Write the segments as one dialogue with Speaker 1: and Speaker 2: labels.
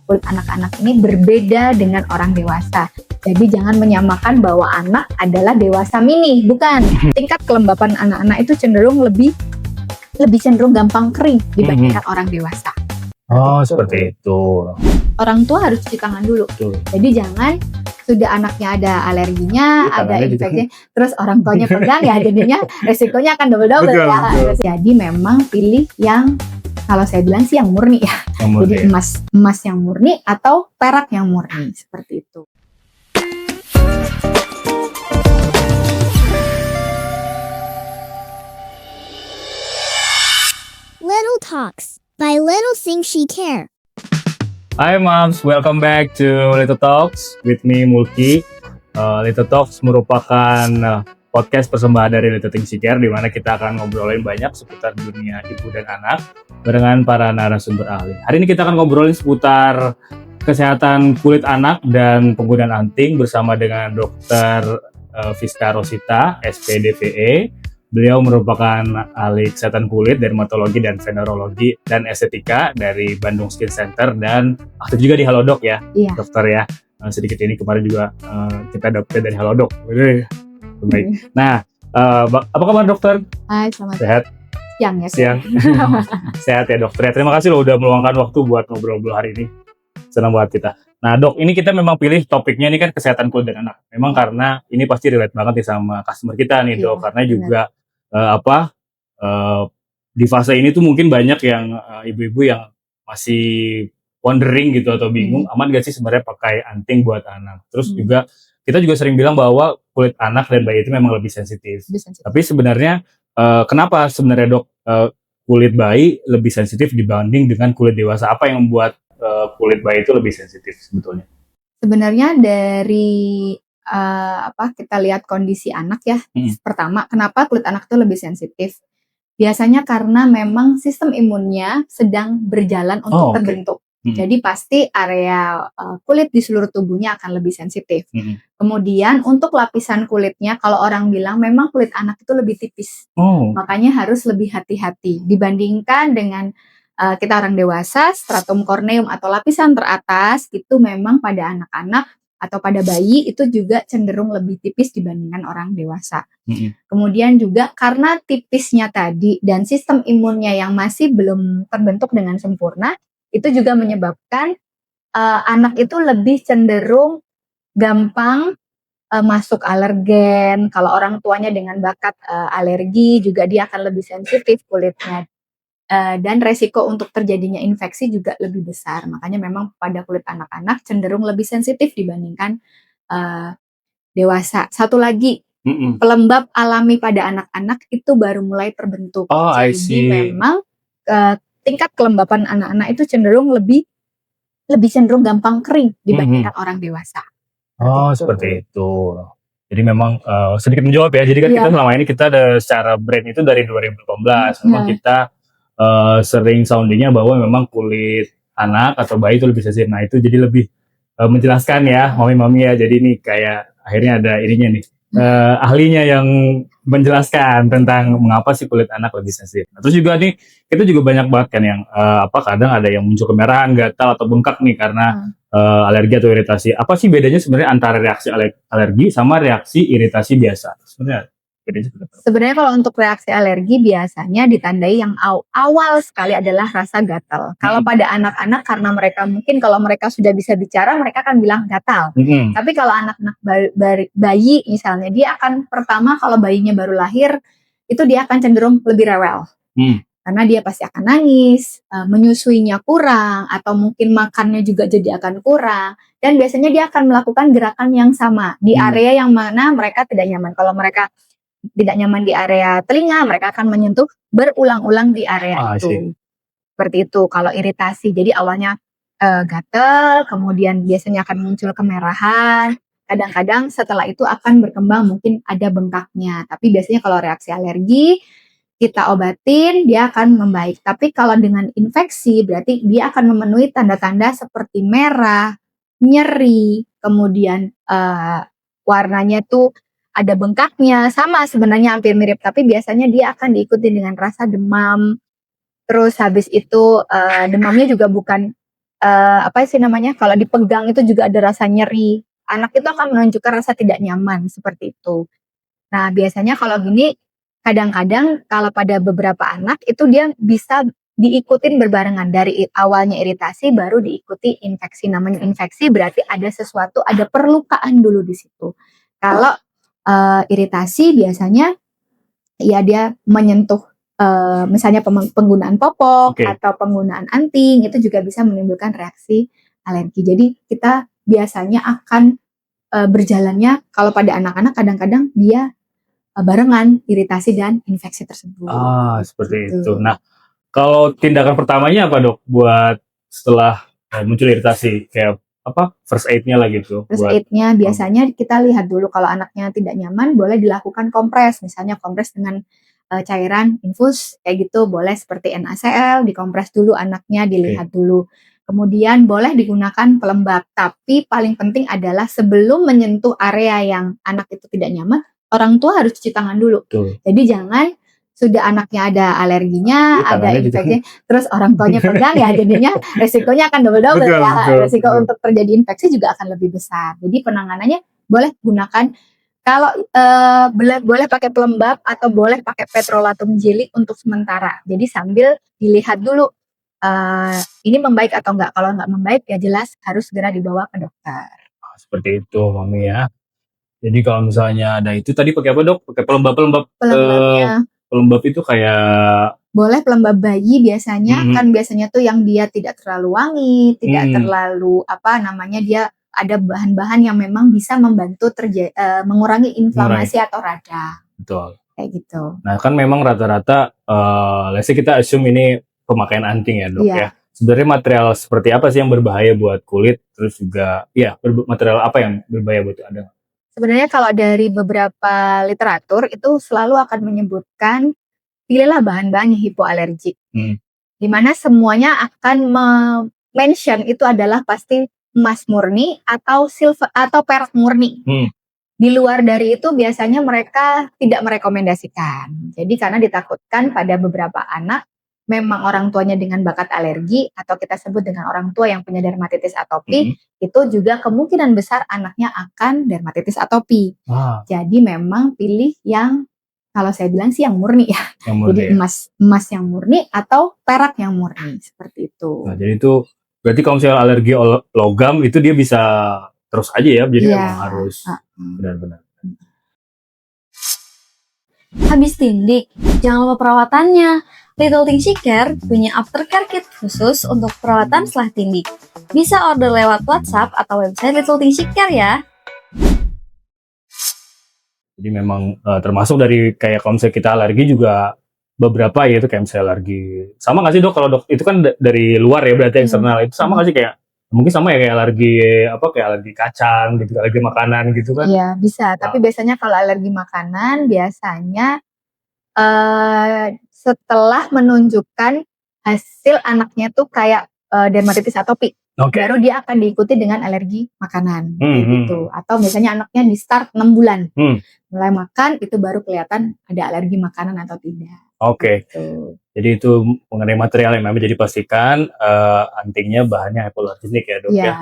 Speaker 1: kulit anak-anak ini berbeda dengan orang dewasa. Jadi jangan menyamakan bahwa anak adalah dewasa mini, bukan. Tingkat kelembapan anak-anak itu cenderung lebih cenderung gampang kering dibandingkan orang dewasa.
Speaker 2: Oh, seperti itu.
Speaker 1: Orang tua harus cuci tangan dulu.
Speaker 2: Betul.
Speaker 1: Jadi jangan sudah anaknya ada alerginya,
Speaker 2: Ya,
Speaker 1: ada
Speaker 2: tangannya
Speaker 1: infeksi, terus orang tuanya pegang ya jadinya resikonya akan double-double
Speaker 2: Betul,
Speaker 1: ya.
Speaker 2: betul.
Speaker 1: Jadi memang pilih yang kalau saya bilang sih yang murni ya.
Speaker 2: Yang murni.
Speaker 1: Jadi emas yang murni atau perak yang murni seperti itu.
Speaker 3: Little Talks by Little Things She Care.
Speaker 2: Hai moms, welcome back to Little Talks with me Mulki. Little Talks merupakan podcast persembahan dari Little Things She Care, di mana kita akan ngobrolin banyak seputar dunia ibu dan anak dengan para narasumber ahli. Hari ini kita akan ngobrolin seputar kesehatan kulit anak dan penggunaan anting bersama dengan Dr. Fiska Rosita, SPDVE. Beliau merupakan ahli kesehatan kulit, dermatologi dan venerologi dan estetika dari Bandung Skin Center dan aktif juga di Halodoc ya,
Speaker 1: Iya.
Speaker 2: dokter ya. Sedikit ini kemarin juga kita dapat dari Halodoc. Baik. Nah, apa kabar dokter?
Speaker 1: Hai, selamat
Speaker 2: Sehat?
Speaker 1: siang ya.
Speaker 2: Siang. Sehat ya dokter. Terima kasih loh udah meluangkan waktu buat ngobrol-ngobrol hari ini. Senang banget kita. Nah dok, ini kita memang pilih topiknya ini kan kesehatan kulit dan anak. Memang karena ini pasti relate banget nih sama customer kita nih dok.
Speaker 1: Iya,
Speaker 2: Karena juga di fase ini tuh mungkin banyak yang ibu-ibu yang masih wondering gitu atau bingung, aman gak sih sebenarnya pakai anting buat anak. Terus juga kita juga sering bilang bahwa kulit anak dan bayi itu memang lebih sensitif. Tapi sebenarnya kenapa sebenarnya dok kulit bayi lebih sensitif dibanding dengan kulit dewasa? Apa yang membuat kulit bayi itu lebih sensitif sebetulnya?
Speaker 1: Sebenarnya dari kita lihat kondisi anak ya. Pertama, kenapa kulit anak itu lebih sensitif? Biasanya karena memang sistem imunnya sedang berjalan untuk terbentuk. Jadi pasti area kulit di seluruh tubuhnya akan lebih sensitif. Kemudian untuk lapisan kulitnya, kalau orang bilang memang kulit anak itu lebih tipis. Makanya harus lebih hati-hati dibandingkan dengan kita orang dewasa. Stratum corneum atau lapisan teratas itu memang pada anak-anak atau pada bayi itu juga cenderung lebih tipis dibandingkan orang dewasa. Kemudian juga karena tipisnya tadi dan sistem imunnya yang masih belum terbentuk dengan sempurna, itu juga menyebabkan anak itu lebih cenderung gampang masuk alergen. Kalau orang tuanya dengan bakat alergi juga dia akan lebih sensitif kulitnya. Dan resiko untuk terjadinya infeksi juga lebih besar. Makanya memang pada kulit anak-anak cenderung lebih sensitif dibandingkan dewasa. Satu lagi, pelembab alami pada anak-anak itu baru mulai terbentuk. Jadi memang tingkat kelembapan anak-anak itu cenderung lebih cenderung gampang kering dibandingkan orang dewasa.
Speaker 2: Seperti itu. Jadi memang sedikit menjawab ya. Jadi kan kita selama ini kita ada secara brand itu dari 2018. Memang kita sering soundingnya bahwa memang kulit anak atau bayi itu lebih sensitif. Nah itu jadi lebih menjelaskan ya mami-mami ya. Jadi ini kayak akhirnya ada ininya nih ahlinya yang menjelaskan tentang mengapa sih kulit anak lebih sensitif. Nah, terus juga nih kita juga banyak banget kan yang kadang ada yang muncul kemerahan, gatal atau bengkak nih karena alergi atau iritasi. Apa sih bedanya sebenarnya antara reaksi alergi sama reaksi iritasi biasa?
Speaker 1: Sebenarnya kalau untuk reaksi alergi biasanya ditandai yang awal sekali adalah rasa gatal. Kalau pada anak-anak karena mereka mungkin kalau mereka sudah bisa bicara mereka akan bilang gatal. Tapi kalau anak-anak bayi misalnya dia akan pertama kalau bayinya baru lahir itu dia akan cenderung lebih rewel. Karena dia pasti akan nangis, menyusuinya kurang atau mungkin makannya juga jadi akan kurang. Dan biasanya dia akan melakukan gerakan yang sama di area yang mana mereka tidak nyaman. Kalau mereka tidak nyaman di area telinga, mereka akan menyentuh berulang-ulang di area itu. Seperti itu. Kalau iritasi, jadi awalnya gatal, kemudian biasanya akan muncul kemerahan. Kadang-kadang setelah itu akan berkembang mungkin ada bengkaknya. Tapi biasanya kalau reaksi alergi, kita obatin, dia akan membaik. Tapi kalau dengan infeksi, berarti dia akan memenuhi tanda-tanda seperti merah, nyeri, kemudian warnanya tuh ada bengkaknya, sama sebenarnya hampir mirip, tapi biasanya dia akan diikuti dengan rasa demam. Terus habis itu demamnya juga bukan apa sih namanya, kalau dipegang itu juga ada rasa nyeri. Anak itu akan menunjukkan rasa tidak nyaman seperti itu. Nah, biasanya kalau gini kadang-kadang kalau pada beberapa anak itu dia bisa diikutin berbarengan dari awalnya iritasi baru diikuti infeksi. Namanya infeksi berarti ada sesuatu, ada perlukaan dulu di situ. Kalau iritasi biasanya ya dia menyentuh misalnya penggunaan popok atau penggunaan anting itu juga bisa menimbulkan reaksi alergi. Jadi kita biasanya akan berjalannya kalau pada anak-anak kadang-kadang dia barengan iritasi dan infeksi tersebut.
Speaker 2: Seperti itu. Nah, kalau tindakan pertamanya apa dok buat setelah muncul iritasi, kayak apa first aid-nya lah gitu?
Speaker 1: First aid-nya biasanya kita lihat dulu kalau anaknya tidak nyaman boleh dilakukan kompres, misalnya kompres dengan cairan infus kayak gitu, boleh seperti NaCl, dikompres dulu anaknya, dilihat dulu. Kemudian boleh digunakan pelembab, tapi paling penting adalah sebelum menyentuh area yang anak itu tidak nyaman, orang tua harus cuci tangan dulu. Jadi jangan sudah anaknya ada alerginya, ada infeksi, terus orang tuanya pegang ya jadinya resikonya akan double-double ya. Resiko untuk terjadi infeksi juga akan lebih besar. Jadi penanganannya boleh gunakan kalau boleh pakai pelembab atau boleh pakai petrolatum jeli untuk sementara. Jadi sambil dilihat dulu ini membaik atau enggak. Kalau enggak membaik ya jelas harus segera dibawa ke dokter.
Speaker 2: Seperti itu Mami ya. Jadi kalau misalnya ada itu tadi pakai apa dok? Pakai pelembab.
Speaker 1: Pelembabnya.
Speaker 2: Pelembab itu kayak
Speaker 1: boleh pelembab bayi biasanya kan biasanya tuh yang dia tidak terlalu wangi, tidak terlalu apa namanya dia ada bahan-bahan yang memang bisa membantu mengurangi inflamasi atau radang.
Speaker 2: Betul.
Speaker 1: Kayak gitu.
Speaker 2: Nah kan memang rata-rata, let's say kita assume ini pemakaian anting ya dok ya. Sebenarnya material seperti apa sih yang berbahaya buat kulit? Terus juga ya material apa yang berbahaya buat ada?
Speaker 1: Sebenarnya kalau dari beberapa literatur itu selalu akan menyebutkan pilihlah bahan-bahan yang hipoalergik. Di mana semuanya akan mention itu adalah pasti emas murni atau silver atau perak murni. Di luar dari itu biasanya mereka tidak merekomendasikan. Jadi karena ditakutkan pada beberapa anak memang orang tuanya dengan bakat alergi atau kita sebut dengan orang tua yang punya dermatitis atopi, itu juga kemungkinan besar anaknya akan dermatitis atopi. Jadi memang pilih yang kalau saya bilang sih yang murni ya. Jadi emas yang murni atau perak yang murni seperti itu.
Speaker 2: Nah, jadi itu berarti kalau misalnya alergi logam itu dia bisa terus aja ya, jadi memang harus benar-benar.
Speaker 4: Habis tindik, jangan lupa perawatannya. Little Things She Care punya aftercare kit khusus untuk perawatan setelah tindik. Bisa order lewat WhatsApp atau website Little Things She Care ya.
Speaker 2: Jadi memang termasuk dari kayak kalau misalnya kita alergi juga beberapa ya itu kayak misalnya alergi. Sama nggak sih dok kalau dok itu kan dari luar ya berarti eksternal itu sama nggak sih kayak mungkin sama ya kayak alergi apa kayak alergi kacang gitu, alergi makanan gitu kan?
Speaker 1: Iya bisa, tapi biasanya kalau alergi makanan biasanya setelah menunjukkan hasil anaknya tuh kayak dermatitis atopi, baru dia akan diikuti dengan alergi makanan gitu. Atau misalnya anaknya di start 6 bulan mulai makan itu baru kelihatan ada alergi makanan atau tidak. Gitu.
Speaker 2: Jadi itu mengenai material yang memang jadi pastikan antingnya bahannya hypoallergenic ya dok ya.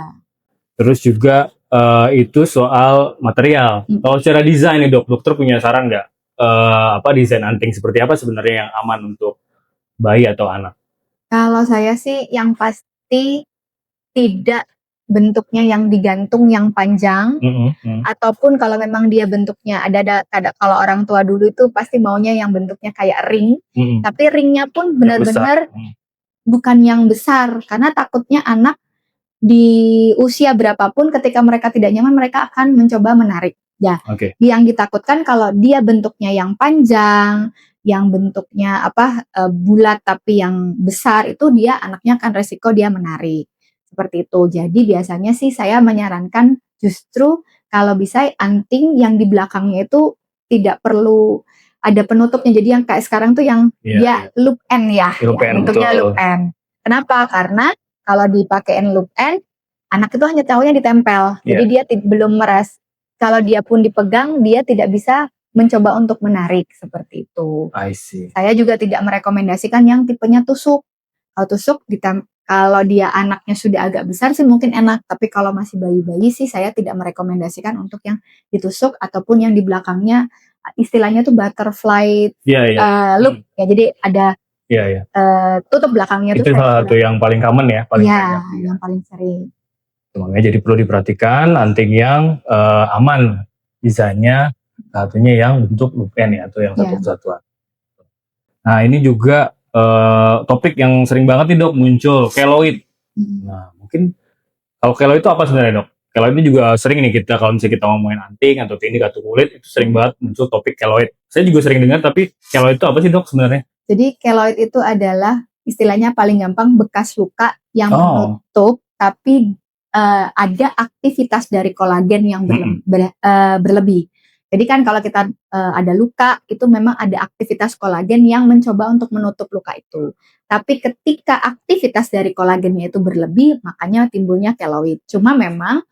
Speaker 2: Terus juga itu soal material. Kalau secara desain nih dok, dokter punya saran nggak? Apa desain anting seperti apa sebenarnya yang aman untuk bayi atau anak?
Speaker 1: Kalau saya sih yang pasti tidak bentuknya yang digantung yang panjang, ataupun kalau memang dia bentuknya ada kalau orang tua dulu itu pasti maunya yang bentuknya kayak ring, tapi ringnya pun benar-benar bukan yang besar karena takutnya anak di usia berapapun ketika mereka tidak nyaman mereka akan mencoba menarik. Ya, yang ditakutkan kalau dia bentuknya yang panjang, yang bentuknya bulat tapi yang besar itu dia anaknya akan resiko dia menarik. Seperti itu. Jadi biasanya sih saya menyarankan justru kalau bisa anting yang di belakangnya itu tidak perlu ada penutupnya. Jadi yang kayak sekarang tuh yang dia loop end ya, bentuknya loop end. Kenapa? Karena kalau dipakein loop end, anak itu hanya tahunya ditempel. Jadi dia belum meras. Kalau dia pun dipegang, dia tidak bisa mencoba untuk menarik seperti itu.
Speaker 2: I see.
Speaker 1: Saya juga tidak merekomendasikan yang tipenya tusuk. Kalau tusuk Kalau dia anaknya sudah agak besar sih mungkin enak, tapi kalau masih bayi-bayi sih saya tidak merekomendasikan untuk yang ditusuk ataupun yang di belakangnya istilahnya tuh butterfly
Speaker 2: Iya, iya.
Speaker 1: loop ya. Jadi ada
Speaker 2: Iya.
Speaker 1: tutup belakangnya tuh
Speaker 2: Itu salah satu yang paling common ya, paling
Speaker 1: Iya,
Speaker 2: banyak.
Speaker 1: yang paling sering.
Speaker 2: Makanya jadi perlu diperhatikan anting yang aman, desainnya satunya yang bentuk lupen ya, atau yang satu
Speaker 1: Iya.
Speaker 2: kesatuan. Nah ini juga topik yang sering banget nih dok muncul, keloid. Nah mungkin kalau keloid itu apa sebenarnya dok? Keloid ini juga sering nih kita kalau misalnya kita ngomongin anting atau tindik atau kulit itu sering banget muncul topik keloid. Saya juga sering dengar, tapi keloid itu apa sih dok sebenarnya?
Speaker 1: Jadi keloid itu adalah istilahnya paling gampang bekas luka yang menutup, tapi ada aktivitas dari kolagen yang berlebih. Jadi kan kalau kita ada luka, itu memang ada aktivitas kolagen yang mencoba untuk menutup luka itu. Tapi ketika aktivitas dari kolagennya itu berlebih, makanya timbulnya keloid. Cuma memang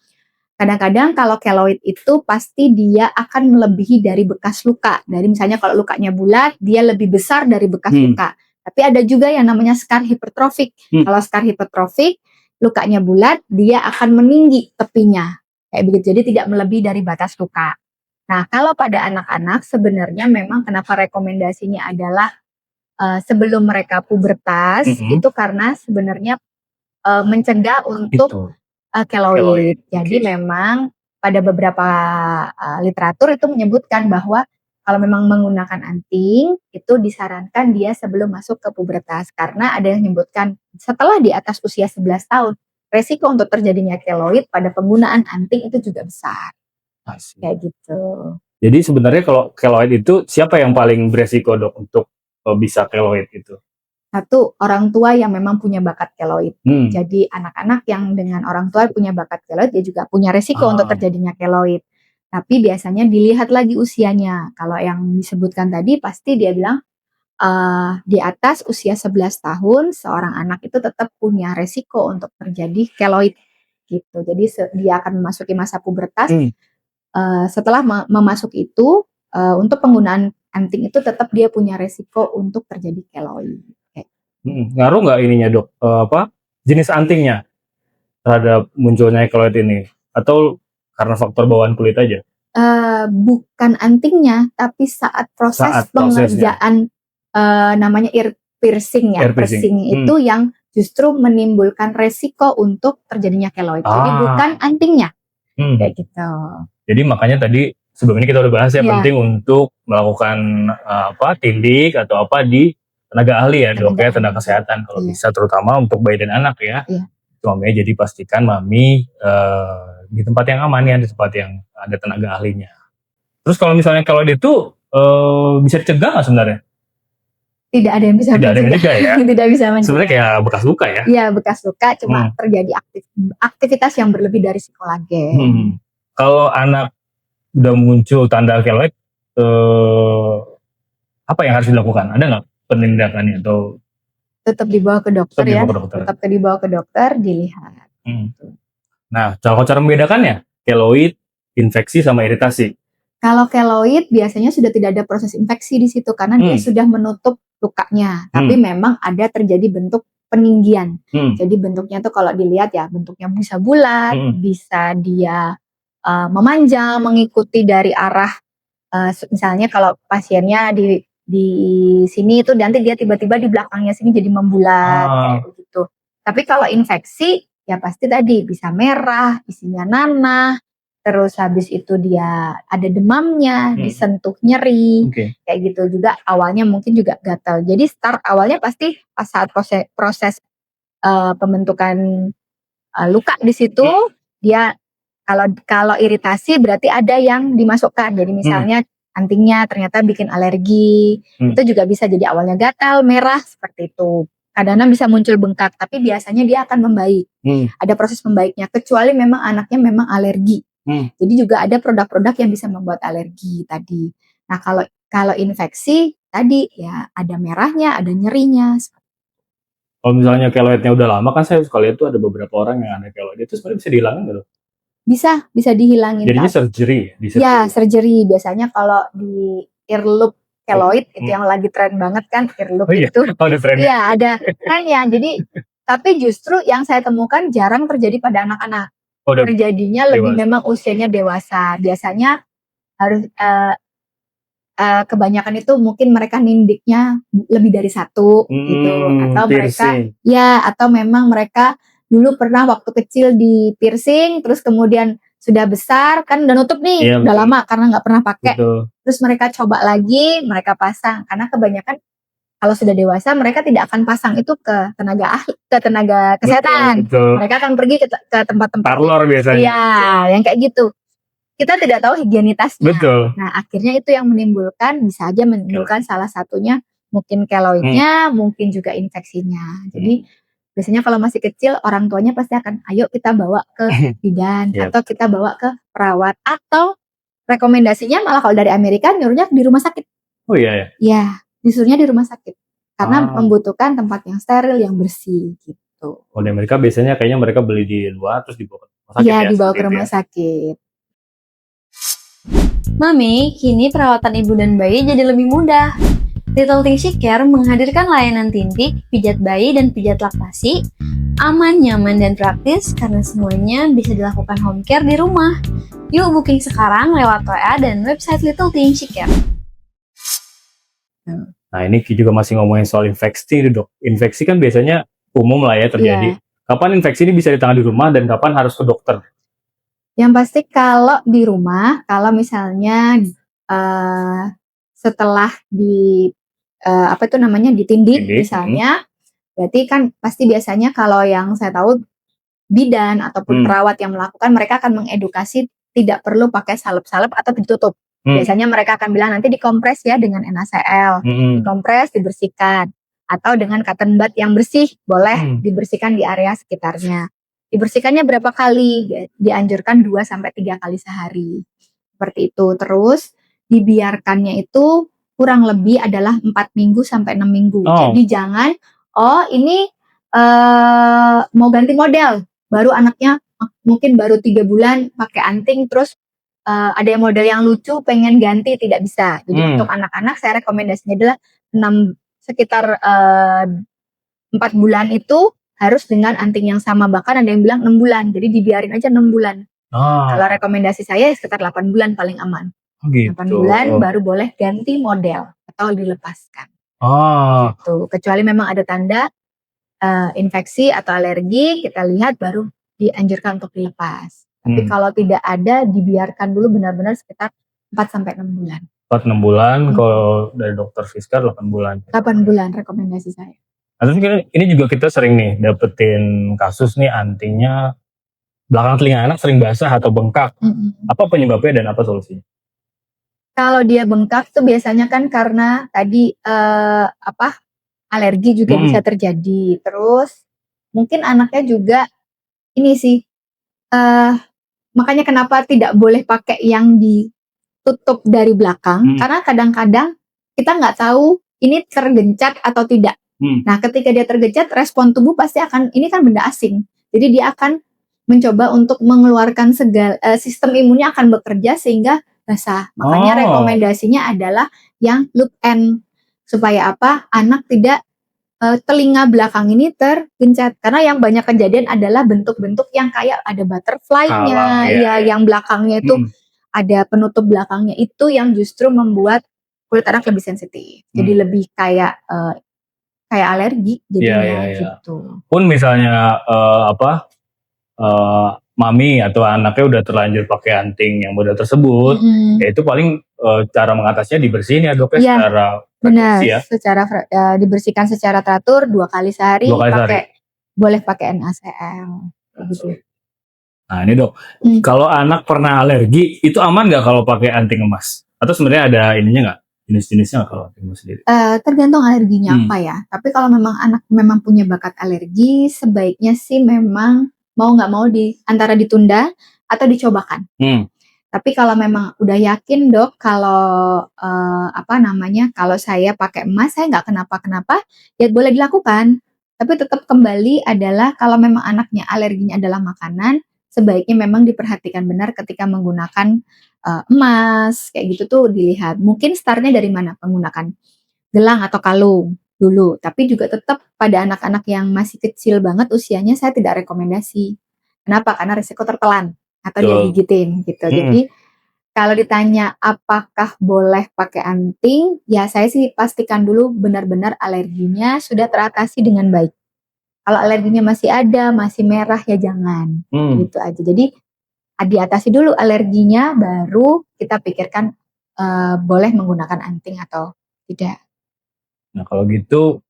Speaker 1: kadang-kadang kalau keloid itu pasti dia akan melebihi dari bekas luka. Dari misalnya kalau lukanya bulat, dia lebih besar dari bekas luka. Tapi ada juga yang namanya scar hipertrofik. Kalau scar hipertrofik, lukanya bulat, dia akan meninggi tepinya. Kayak begitu, jadi tidak melebihi dari batas luka. Nah, kalau pada anak-anak sebenarnya memang kenapa rekomendasinya adalah sebelum mereka pubertas, itu karena sebenarnya mencegah untuk keloid. Jadi memang pada beberapa literatur itu menyebutkan bahwa kalau memang menggunakan anting itu disarankan dia sebelum masuk ke pubertas, karena ada yang menyebutkan setelah di atas usia 11 tahun resiko untuk terjadinya keloid pada penggunaan anting itu juga besar. Kayak gitu.
Speaker 2: Jadi sebenarnya kalau keloid itu siapa yang paling beresiko dok untuk bisa keloid itu?
Speaker 1: Satu, orang tua yang memang punya bakat keloid. Jadi anak-anak yang dengan orang tua punya bakat keloid, dia juga punya resiko untuk terjadinya keloid. Tapi biasanya dilihat lagi usianya. Kalau yang disebutkan tadi pasti dia bilang di atas usia 11 tahun seorang anak itu tetap punya resiko untuk terjadi keloid gitu. Jadi dia akan memasuki masa pubertas. Setelah memasuki itu untuk penggunaan anting itu tetap dia punya resiko untuk terjadi keloid.
Speaker 2: Ngaruh nggak ininya dok, jenis antingnya terhadap munculnya keloid ini, atau karena faktor bawaan kulit aja?
Speaker 1: Bukan antingnya, tapi saat proses pengerjaan namanya ear piercing ya, piercing itu yang justru menimbulkan resiko untuk terjadinya keloid. Jadi bukan antingnya, kayak gitu.
Speaker 2: Jadi makanya tadi sebelum ini kita udah bahas ya, penting untuk melakukan tindik atau apa di tenaga ahli ya dok ya, tenaga kesehatan kalau bisa, terutama untuk bayi dan anak ya. Makanya jadi pastikan mami di tempat yang aman ya, di tempat yang ada tenaga ahlinya. Terus kalau misalnya kalau itu bisa dicegah nggak sebenarnya?
Speaker 1: Tidak ada yang bisa
Speaker 2: mencegah ya.
Speaker 1: Tidak bisa mencegah.
Speaker 2: Sebenarnya kayak bekas luka ya.
Speaker 1: Iya, bekas luka, cuma terjadi aktivitas yang berlebih dari si kolagen.
Speaker 2: Kalau anak udah muncul tanda keloid, apa yang harus dilakukan? Ada nggak penindakannya atau?
Speaker 1: Tetap dibawa ke dokter ya. Tetap dibawa ke dokter, dilihat.
Speaker 2: Nah, cara membedakannya keloid, infeksi sama iritasi.
Speaker 1: Kalau keloid biasanya sudah tidak ada proses infeksi di situ karena dia sudah menutup lukanya, tapi memang ada terjadi bentuk peninggian. Jadi bentuknya tuh kalau dilihat ya bentuknya bisa bulat, bisa dia memanjang mengikuti dari arah misalnya kalau pasiennya di sini itu nanti dia tiba-tiba di belakangnya sini jadi membulat kayak begitu. Tapi kalau infeksi ya pasti tadi bisa merah, isinya nanah. Terus habis itu dia ada demamnya, disentuh nyeri, kayak gitu juga. Awalnya mungkin juga gatal. Jadi start awalnya pasti pas saat proses pembentukan luka di situ, dia kalau iritasi berarti ada yang dimasukkan. Jadi misalnya antingnya ternyata bikin alergi, itu juga bisa jadi awalnya gatal, merah seperti itu. Kadang-kadang bisa muncul bengkak, tapi biasanya dia akan membaik. Ada proses membaiknya, kecuali memang anaknya memang alergi. Jadi juga ada produk-produk yang bisa membuat alergi tadi. Nah kalau infeksi tadi ya ada merahnya, ada nyerinya.
Speaker 2: Kalau misalnya keloidnya udah lama kan saya suka lihat tuh ada beberapa orang yang ada keloid itu sebenarnya bisa dihilangin nggak?
Speaker 1: Bisa dihilangin.
Speaker 2: Jadinya surgery?
Speaker 1: Ya surgery biasanya kalau di ear loop keloid itu yang lagi tren banget kan ear loop itu.
Speaker 2: Ada trennya.
Speaker 1: Iya ada kan ya. Jadi Tapi justru yang saya temukan jarang terjadi pada anak-anak.
Speaker 2: Oh, udah
Speaker 1: Terjadinya lebih
Speaker 2: dewasa.
Speaker 1: memang usianya dewasa. Biasanya harus kebanyakan itu mungkin mereka nindiknya lebih dari satu gitu, atau mereka
Speaker 2: piercing.
Speaker 1: atau memang mereka dulu pernah waktu kecil di piercing, terus kemudian sudah besar kan udah nutup nih,
Speaker 2: Iya,
Speaker 1: udah
Speaker 2: betul.
Speaker 1: lama karena nggak pernah pakai,
Speaker 2: Betul.
Speaker 1: terus mereka coba lagi, mereka pasang, karena kebanyakan kalau sudah dewasa mereka tidak akan pasang itu ke tenaga kesehatan,
Speaker 2: Betul.
Speaker 1: mereka akan pergi ke tempat-tempat
Speaker 2: Parlor biasanya.
Speaker 1: yang kayak gitu. Kita tidak tahu higienitasnya.
Speaker 2: Betul.
Speaker 1: Nah, akhirnya itu yang bisa aja menimbulkan salah satunya mungkin keloidnya, mungkin juga infeksinya. Jadi biasanya kalau masih kecil orang tuanya pasti akan ayo kita bawa ke bidan atau kita bawa ke perawat, atau rekomendasinya malah kalau dari Amerika nyuruhnya di rumah sakit.
Speaker 2: Oh iya ya.
Speaker 1: Ya, disuruhnya di rumah sakit karena membutuhkan tempat yang steril, yang bersih gitu.
Speaker 2: Kalau di Amerika biasanya kayaknya mereka beli di luar terus dibawa ke rumah sakit.
Speaker 1: Iya, dibawa ke rumah sakit.
Speaker 4: Mami, kini perawatan ibu dan bayi jadi lebih mudah. Little Things She Care menghadirkan layanan tindik, pijat bayi, dan pijat laktasi, aman, nyaman, dan praktis karena semuanya bisa dilakukan home care di rumah. Yuk booking sekarang lewat WA dan website Little Things She Care.
Speaker 2: Nah, ini juga masih ngomongin soal infeksi nih, Dok. Infeksi kan biasanya umum lah ya terjadi. Kapan infeksi ini bisa ditangani di rumah dan kapan harus ke dokter?
Speaker 1: Yang pasti kalau di rumah, kalau misalnya setelah ditindik misalnya, berarti kan pasti biasanya kalau yang saya tahu bidan ataupun perawat yang melakukan, mereka akan mengedukasi tidak perlu pakai salep-salep atau ditutup. Biasanya mereka akan bilang nanti dikompres ya dengan NaCl, dikompres, dibersihkan, atau dengan cotton bud yang bersih, boleh dibersihkan di area sekitarnya. Dibersihkannya berapa kali? Dianjurkan 2-3 kali sehari. Seperti itu. Terus dibiarkannya itu kurang lebih adalah 4 minggu sampai 6 minggu. Jadi jangan, ini mau ganti model, baru anaknya mungkin baru 3 bulan pakai anting, terus ada yang model yang lucu pengen ganti, tidak bisa. Jadi untuk anak-anak saya rekomendasinya adalah sekitar 4 bulan itu harus dengan anting yang sama, bahkan ada yang bilang 6 bulan, jadi dibiarin aja 6 bulan. Kalau rekomendasi saya sekitar 8 bulan paling aman. 8 bulan baru boleh ganti model atau dilepaskan. Gitu. Kecuali memang ada tanda infeksi atau alergi, kita lihat baru dianjurkan untuk dilepas. Tapi kalau tidak ada, dibiarkan dulu benar-benar sekitar 4-6 bulan.
Speaker 2: 4-6 bulan, kalau dari dokter Fiskar 8 bulan.
Speaker 1: 8 bulan rekomendasi saya.
Speaker 2: Terus ini juga kita sering nih dapetin kasus nih antingnya belakang telinga anak sering basah atau bengkak. Apa penyebabnya dan apa solusinya?
Speaker 1: Kalau dia bengkak tuh biasanya kan karena tadi alergi juga bisa terjadi. Terus mungkin anaknya juga ini sih, makanya kenapa tidak boleh pakai yang ditutup dari belakang, karena kadang-kadang kita nggak tahu ini tergencat atau tidak. Nah, ketika dia tergencat, respon tubuh pasti akan, ini kan benda asing, jadi dia akan mencoba untuk mengeluarkan sistem imunnya akan bekerja sehingga basah. Makanya rekomendasinya adalah yang loop end, supaya apa? Anak tidak telinga belakang ini tergencat, karena yang banyak kejadian adalah bentuk-bentuk yang kayak ada butterfly-nya, yang belakangnya itu ada penutup belakangnya, itu yang justru membuat kulit anak lebih sensitif, jadi lebih kayak alergi jadinya gitu.
Speaker 2: Pun misalnya mami atau anaknya udah terlanjur pakai anting yang model tersebut, ya itu paling cara mengatasinya dibersihin ya dok ya, secara
Speaker 1: benar, dibersihkan secara teratur 2 kali sehari, boleh pakai NaCl gitu.
Speaker 2: Nah ini dok, kalau anak pernah alergi itu aman nggak kalau pakai anting emas? Atau sebenarnya ada ininya nggak? Jenis-jenisnya kalau anting emas sendiri?
Speaker 1: Tergantung alerginya apa ya. Tapi kalau memang anak memang punya bakat alergi, sebaiknya sih memang mau nggak mau antara ditunda atau dicobakan. Tapi kalau memang udah yakin dok, kalau kalau saya pakai emas saya nggak kenapa-kenapa, ya boleh dilakukan. Tapi tetap kembali adalah kalau memang anaknya alerginya adalah makanan, sebaiknya memang diperhatikan benar ketika menggunakan emas kayak gitu tuh dilihat. Mungkin startnya dari mana menggunakan gelang atau kalung. dulu. Tapi juga tetap pada anak-anak yang masih kecil banget usianya saya tidak rekomendasi. Kenapa? Karena risiko tertelan atau dia
Speaker 2: Betul.
Speaker 1: gigitin gitu. Jadi kalau ditanya apakah boleh pakai anting, ya saya sih pastikan dulu benar-benar alerginya sudah teratasi dengan baik. Kalau alerginya masih ada, masih merah ya jangan. Gitu aja. Jadi diatasi dulu alerginya, baru kita pikirkan boleh menggunakan anting atau tidak.
Speaker 2: Nah kalau gitu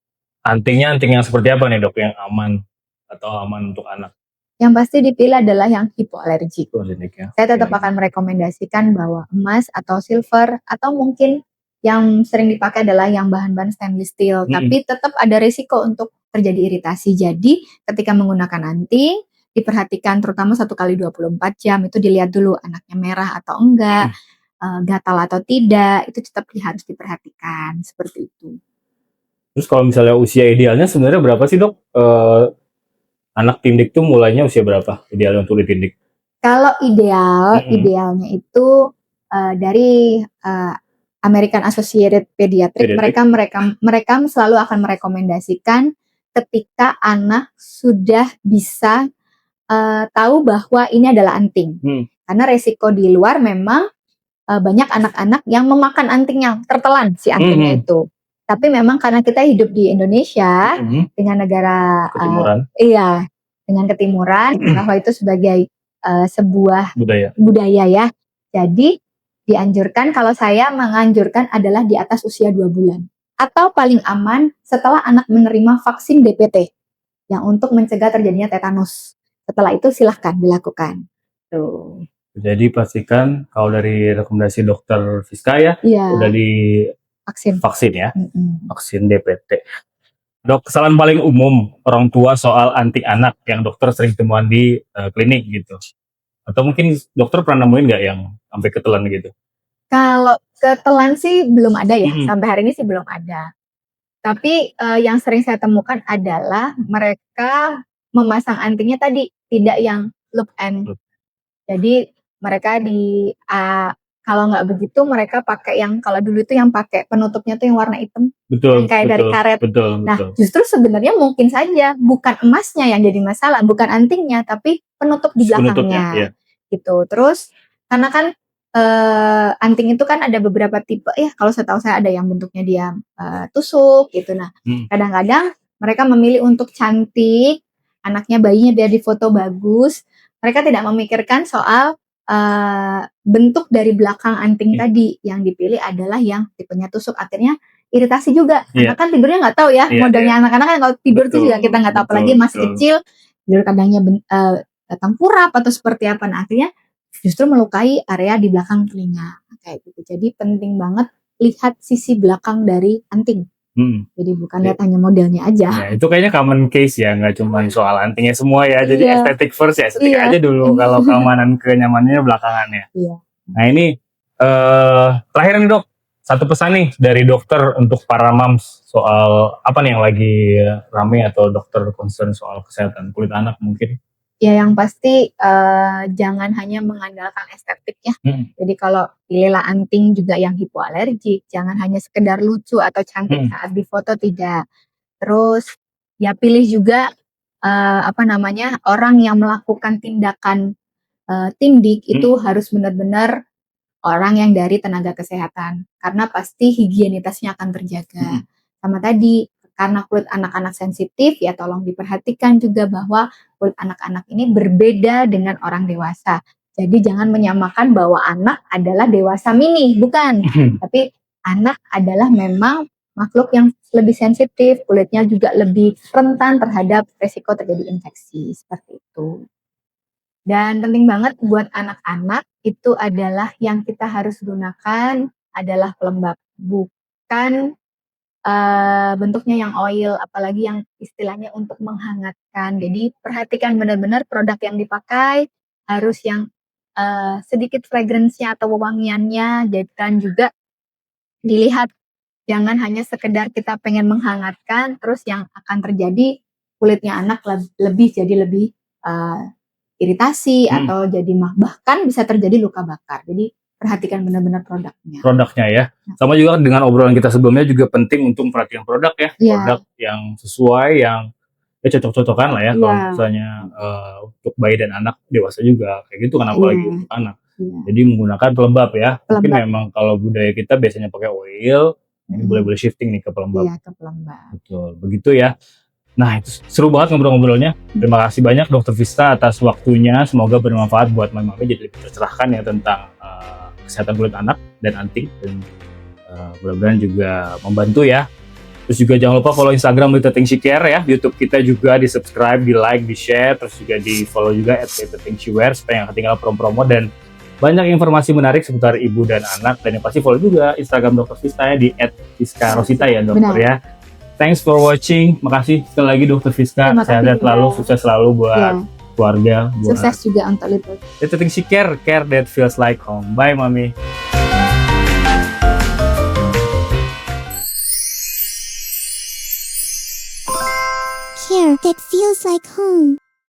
Speaker 2: anting yang seperti apa nih dok yang aman atau aman untuk anak?
Speaker 1: Yang pasti dipilih adalah yang hipoalergi.
Speaker 2: Ya.
Speaker 1: Saya tetap akan merekomendasikan bahwa emas atau silver atau mungkin yang sering dipakai adalah yang bahan-bahan stainless steel. Tapi tetap ada risiko untuk terjadi iritasi. Jadi ketika menggunakan anting, diperhatikan terutama 1 kali 24 jam itu dilihat dulu anaknya merah atau enggak, gatal atau tidak, itu tetap harus diperhatikan seperti itu.
Speaker 2: Terus kalau misalnya usia idealnya sebenarnya berapa sih dok? Anak tindik tuh mulainya usia berapa idealnya untuk ditindik?
Speaker 1: Kalau idealnya itu dari American Associated Pediatric, mereka selalu akan merekomendasikan ketika anak sudah bisa tahu bahwa ini adalah anting. Karena resiko di luar memang banyak anak-anak yang memakan antingnya, tertelan si antingnya itu. Tapi memang karena kita hidup di Indonesia dengan negara dengan ketimuran bahwa itu sebagai sebuah budaya ya. Jadi dianjurkan, kalau saya menganjurkan adalah di atas usia 2 bulan. Atau paling aman setelah anak menerima vaksin DPT yang untuk mencegah terjadinya tetanus. Setelah itu silahkan dilakukan. Tuh.
Speaker 2: Jadi pastikan kalau dari rekomendasi dokter Fiska ya, udah di vaksin ya, vaksin DPT. Dok, kesalahan paling umum orang tua soal anting anak yang dokter sering temuan di klinik gitu. Atau mungkin dokter pernah nemuin nggak yang sampai ketelan gitu?
Speaker 1: Kalau ketelan sih belum ada ya, sampai hari ini sih belum ada. Tapi yang sering saya temukan adalah mereka memasang antingnya tadi tidak yang loop end. Jadi mereka kalau nggak begitu mereka pakai yang kalau dulu itu yang pakai penutupnya tuh yang warna hitam, yang kayak dari karet. Nah justru sebenarnya mungkin saja bukan emasnya yang jadi masalah, bukan antingnya, tapi penutup di belakangnya, gitu. Terus karena kan anting itu kan ada beberapa tipe ya. Kalau setahu saya ada yang bentuknya dia tusuk gitu. Nah kadang-kadang mereka memilih untuk cantik, anaknya bayinya biar difoto bagus. Mereka tidak memikirkan soal bentuk dari belakang anting tadi. Yang dipilih adalah yang tipenya tusuk, akhirnya iritasi juga. Karena kan tidurnya nggak tahu ya, modelnya anak-anak kan kalau tidur itu juga kita nggak tahu, apalagi masih kecil, tidur kadangnya tengkurap atau seperti apa. Nah akhirnya justru melukai area di belakang telinga kayak gitu. Jadi penting banget lihat sisi belakang dari anting. Jadi bukan lihat hanya modelnya aja.
Speaker 2: Ya, itu kayaknya common case ya, nggak cuma soal antingnya semua ya. Jadi estetik first ya, estetik aja dulu. Kalau keamanan kenyamanannya belakangan ya. Nah ini terakhir nih dok, satu pesan nih dari dokter untuk para moms soal apa nih yang lagi rame atau dokter concern soal kesehatan kulit anak mungkin.
Speaker 1: Ya yang pasti jangan hanya mengandalkan estetik ya. Jadi kalau pilihlah anting juga yang hipoalergik, jangan hanya sekedar lucu atau cantik saat difoto, tidak. Terus ya pilih juga orang yang melakukan tindakan tindik itu harus benar-benar orang yang dari tenaga kesehatan, karena pasti higienitasnya akan terjaga. Sama tadi, karena kulit anak-anak sensitif, ya tolong diperhatikan juga bahwa kulit anak-anak ini berbeda dengan orang dewasa. Jadi jangan menyamakan bahwa anak adalah dewasa mini, bukan. Tapi anak adalah memang makhluk yang lebih sensitif, kulitnya juga lebih rentan terhadap resiko terjadi infeksi, seperti itu. Dan penting banget buat anak-anak itu adalah yang kita harus gunakan adalah pelembab, bukan bentuknya yang oil, apalagi yang istilahnya untuk menghangatkan. Jadi perhatikan benar-benar produk yang dipakai harus yang sedikit fragrance-nya atau wewangiannya, dan juga dilihat jangan hanya sekedar kita pengen menghangatkan, terus yang akan terjadi kulitnya anak lebih iritasi atau jadi bahkan bisa terjadi luka bakar. Jadi perhatikan benar-benar produknya.
Speaker 2: ya. Sama juga dengan obrolan kita sebelumnya juga penting untuk memperhatikan produk ya.
Speaker 1: Iya.
Speaker 2: Produk yang sesuai, yang cocok-cocokan lah ya. Kalau
Speaker 1: Iya.
Speaker 2: misalnya untuk bayi dan anak, dewasa juga kayak gitu kan, apalagi
Speaker 1: Iya.
Speaker 2: untuk anak.
Speaker 1: Iya.
Speaker 2: Jadi menggunakan pelembab ya. Mungkin
Speaker 1: Pelembab.
Speaker 2: memang kalau budaya kita biasanya pakai oil, ini boleh-boleh shifting nih ke pelembab.
Speaker 1: Iya, ke pelembab.
Speaker 2: Betul, begitu ya. Nah, itu seru banget ngobrol-ngobrolnya. Terima kasih banyak Dokter Vista atas waktunya. Semoga bermanfaat buat mami-mami jadi lebih tercerahkan ya tentang kesehatan kulit anak dan anting. Dan mudah-mudahan juga membantu ya. Terus juga jangan lupa follow Instagram Little Things She Care ya. YouTube kita juga di subscribe, di like, di share. Terus juga di follow juga @LittleThingsSheWear supaya nggak ketinggalan promo-promo dan banyak informasi menarik seputar ibu dan anak. Dan yang pasti follow juga Instagram Dokter Vista ya di @ViskaRosita ya dokter ya. Thanks for watching. Makasih sekali lagi Dokter Vista.
Speaker 1: Terima kasih
Speaker 2: Sehat
Speaker 1: juga.
Speaker 2: selalu, sukses selalu buat
Speaker 1: Iya.
Speaker 2: keluarga, buat
Speaker 1: Sukses juga untuk Little.
Speaker 2: Little Things She Care, care that feels like home. Bye mami.
Speaker 3: Care that feels like home.